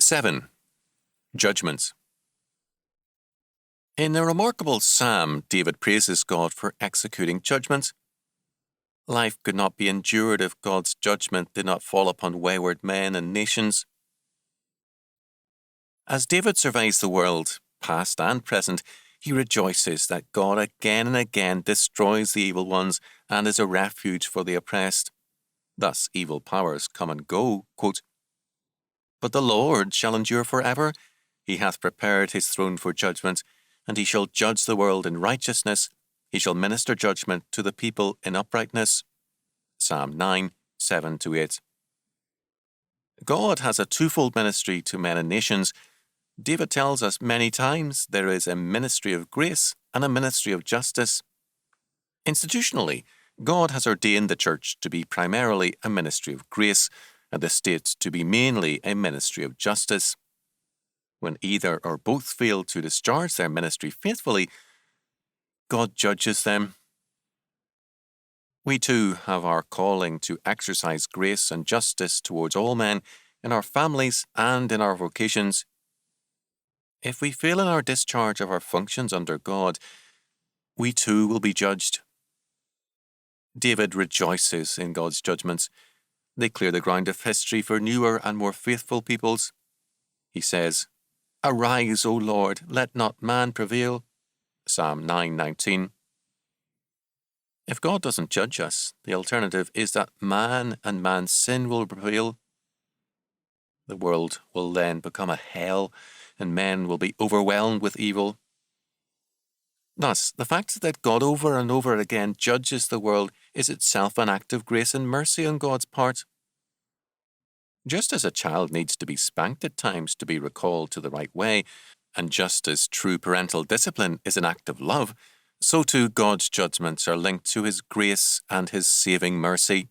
7. Judgments. In a remarkable psalm, David praises God for executing judgments. Life could not be endured if God's judgment did not fall upon wayward men and nations. As David surveys the world, past and present, he rejoices that God again and again destroys the evil ones and is a refuge for the oppressed. Thus evil powers come and go. Quote, "But the Lord shall endure forever. He hath prepared his throne for judgment, and he shall judge the world in righteousness. He shall minister judgment to the people in uprightness." Psalm 9, 7-8. God has a twofold ministry to men and nations. David tells us many times there is a ministry of grace and a ministry of justice. Institutionally, God has ordained the Church to be primarily a ministry of grace and the state to be mainly a ministry of justice. When either or both fail to discharge their ministry faithfully, God judges them. We too have our calling to exercise grace and justice towards all men in our families and in our vocations. If we fail in our discharge of our functions under God, we too will be judged. David rejoices in God's judgments. They clear the ground of history for newer and more faithful peoples. He says, "Arise, O Lord, let not man prevail." Psalm 9:19. If God doesn't judge us, the alternative is that man and man's sin will prevail. The world will then become a hell, and men will be overwhelmed with evil. Thus, the fact that God over and over again judges the world is itself an act of grace and mercy on God's part. Just as a child needs to be spanked at times to be recalled to the right way, and just as true parental discipline is an act of love, so too God's judgments are linked to his grace and his saving mercy.